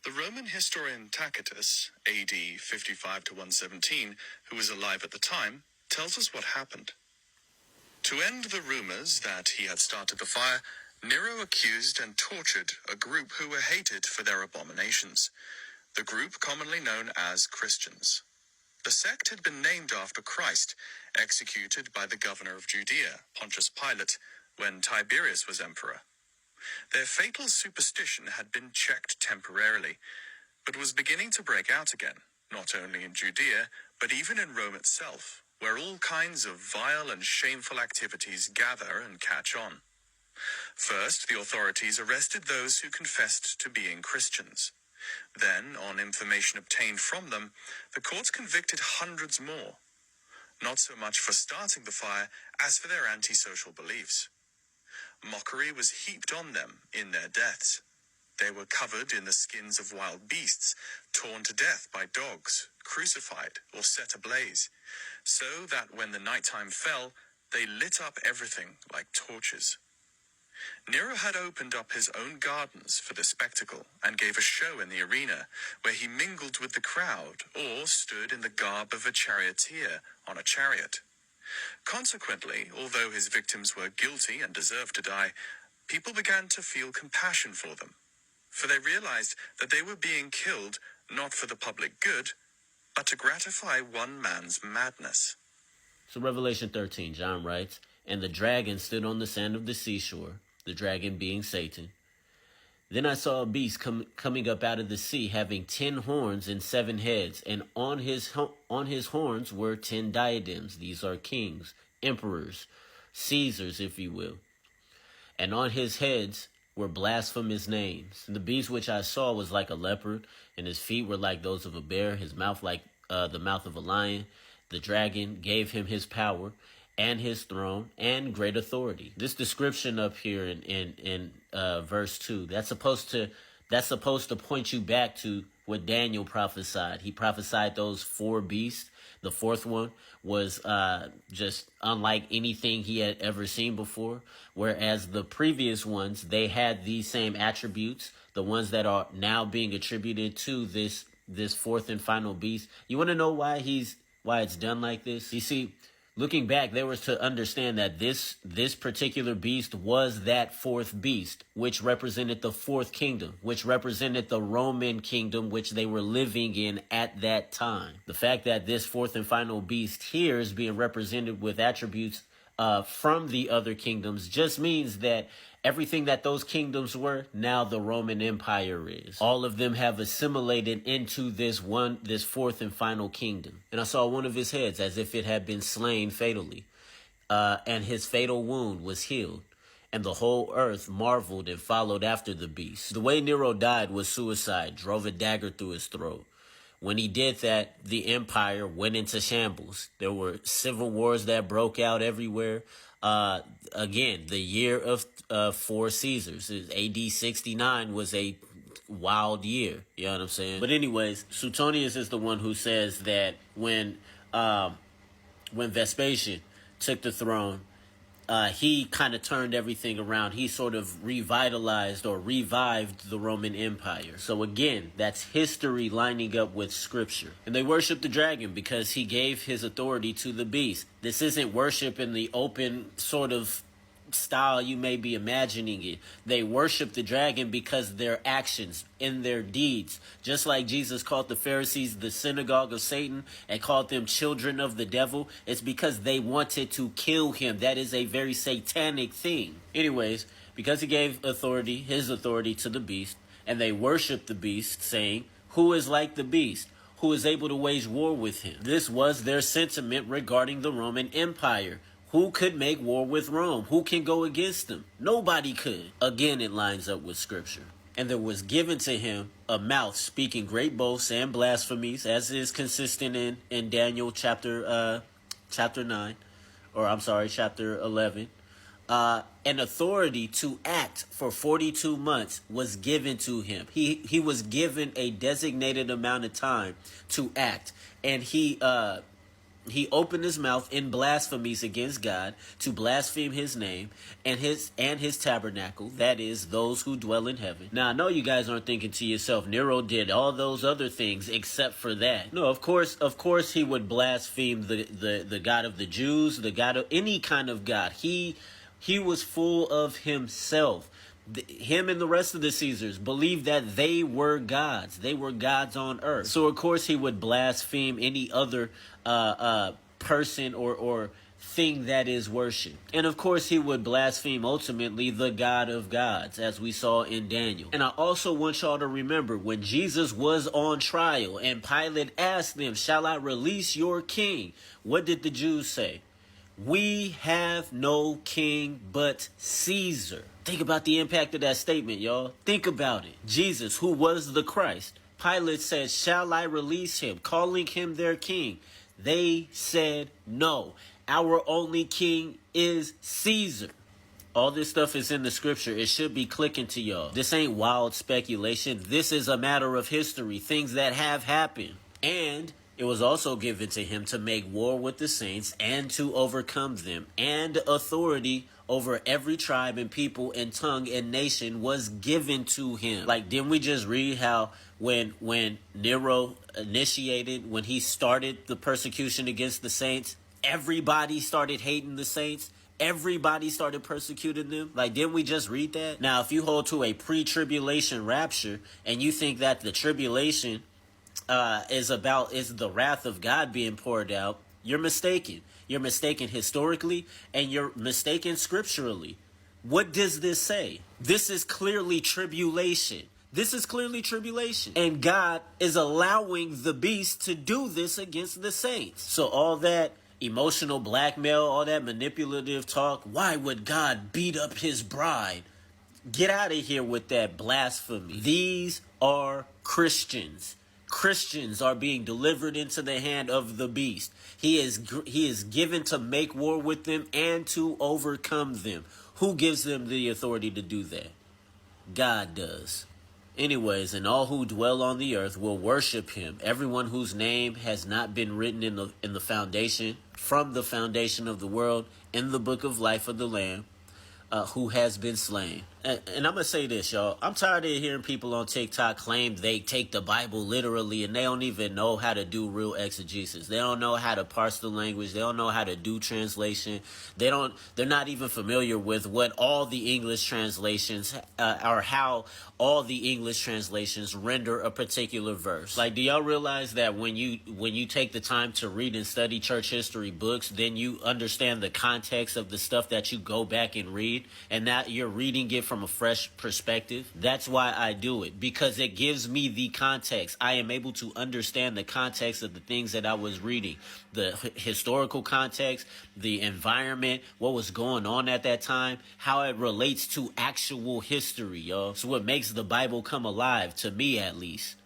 The Roman historian Tacitus, AD 55 to 117, who was alive at the time, tells us what happened. To end the rumors that he had started the fire, Nero accused and tortured a group who were hated for their abominations, the group commonly known as Christians. The sect had been named after Christ, executed by the governor of Judea, Pontius Pilate, when Tiberius was emperor. Their fatal superstition had been checked temporarily, but was beginning to break out again, not only in Judea, but even in Rome itself, where all kinds of vile and shameful activities gather and catch on. First, the authorities arrested those who confessed to being Christians. Then, on information obtained from them, the courts convicted hundreds more, not so much for starting the fire as for their antisocial beliefs. Mockery was heaped on them in their deaths. They were covered in the skins of wild beasts, torn to death by dogs, crucified or set ablaze, so that when the nighttime fell, they lit up everything like torches. Nero had opened up his own gardens for the spectacle and gave a show in the arena, where he mingled with the crowd or stood in the garb of a charioteer on a chariot. Consequently, although his victims were guilty and deserved to die, people began to feel compassion for them, for they realized that they were being killed not for the public good, but to gratify one man's madness. So Revelation 13, John writes, "And the dragon stood on the sand of the seashore, the dragon being Satan. Then I saw a beast coming up out of the sea, having 10 horns and 7 heads, and on his horns were 10 diadems. These are kings, emperors, Caesars, if you will. And on his heads were blasphemous names. And the beast which I saw was like a leopard, and his feet were like those of a bear, his mouth like the mouth of a lion. The dragon gave him his power and his throne and great authority." This description up here in verse 2, that's supposed to point you back to what Daniel prophesied. He prophesied those 4 beasts. The 4th one was just unlike anything he had ever seen before, whereas the previous ones, they had these same attributes, the ones that are now being attributed to this 4th and final beast. You want to know why it's done like this? You see, looking back, they were to understand that this particular beast was that 4th beast, which represented the 4th kingdom, which represented the Roman kingdom, which they were living in at that time. The fact that this 4th and final beast here is being represented with attributes from the other kingdoms just means that everything that those kingdoms were, now the Roman Empire is. All of them have assimilated into this 4th and final kingdom. And I saw one of his heads as if it had been slain fatally, and his fatal wound was healed. And the whole earth marveled and followed after the beast. The way Nero died was suicide, drove a dagger through his throat. When he did that, the empire went into shambles. There were civil wars that broke out everywhere. Again, the year of 4 Caesars, AD 69 was a wild year. You know what I'm saying? But anyways, Suetonius is the one who says that when Vespasian took the throne, he kind of turned everything around. He sort of revitalized or revived the Roman Empire. So again, that's history lining up with scripture. And they worship the dragon because he gave his authority to the beast. This isn't worship in the open sort of style you may be imagining it. They worship the dragon because their actions, in their deeds, just like Jesus called the Pharisees the synagogue of Satan and called them children of the devil, it's because they wanted to kill him. That is a very satanic thing. Anyways, because he gave his authority to the beast, and they worship the beast, saying, "Who is like the beast? Who is able to wage war with him?" This was their sentiment regarding the Roman Empire. Who could make war with Rome? Who can go against them? Nobody could. Again, it lines up with scripture. "And there was given to him a mouth speaking great boasts and blasphemies," as is consistent in Daniel chapter 9, or I'm sorry, chapter 11. An authority to act for 42 months was given to him. He was given a designated amount of time to act, and he He opened his mouth in blasphemies against God to blaspheme his name and his tabernacle, that is, those who dwell in heaven. Now, I know you guys aren't thinking to yourself, Nero did all those other things except for that. No, of course he would blaspheme the God of the Jews, the God of any kind of God. He was full of himself. Him and the rest of the Caesars believed that they were gods. They were gods on earth. So, of course, he would blaspheme any other person or thing that is worshipped. And, of course, he would blaspheme, ultimately, the God of gods, as we saw in Daniel. And I also want y'all to remember, when Jesus was on trial and Pilate asked them, "Shall I release your king?" What did the Jews say? "We have no king but Caesar." Think about the impact of that statement, y'all. Think about it. Jesus, who was the Christ, Pilate said, "Shall I release him?" calling him their king. They said, "No, our only king is Caesar." All this stuff is in the scripture. It should be clicking to y'all. This ain't wild speculation. This is a matter of history, things that have happened. And it was also given to him to make war with the saints and to overcome them. And authority over every tribe and people and tongue and nation was given to him. Like, didn't we just read how when Nero initiated, when he started the persecution against the saints, everybody started hating the saints? Everybody started persecuting them. Like, didn't we just read that? Now, if you hold to a pre-tribulation rapture and you think that the tribulation is the wrath of God being poured out, you're mistaken. You're mistaken historically, and you're mistaken scripturally. What does this say? This is clearly tribulation. This is clearly tribulation. And God is allowing the beast to do this against the saints. So all that emotional blackmail, all that manipulative talk, why would God beat up his bride? Get out of here with that blasphemy. These are Christians. Christians are being delivered into the hand of the beast. He is given to make war with them and to overcome them. Who gives them the authority to do that? God does. Anyways, and all who dwell on the earth will worship him. Everyone whose name has not been written in the foundation, from the foundation of the world, in the book of life of the Lamb, who has been slain. And I'm going to say this, y'all. I'm tired of hearing people on TikTok claim they take the Bible literally and they don't even know how to do real exegesis. They don't know how to parse the language. They don't know how to do translation. They're not even familiar with what all the English translations or how all the English translations render a particular verse. Like, do y'all realize that when you take the time to read and study church history books, then you understand the context of the stuff that you go back and read, and that you're reading it from a fresh perspective? That's why I do it, because it gives me the context. I am able to understand the context of the things that I was reading, the historical context, the environment, what was going on at that time, how it relates to actual history, y'all. So what makes the Bible come alive, to me at least.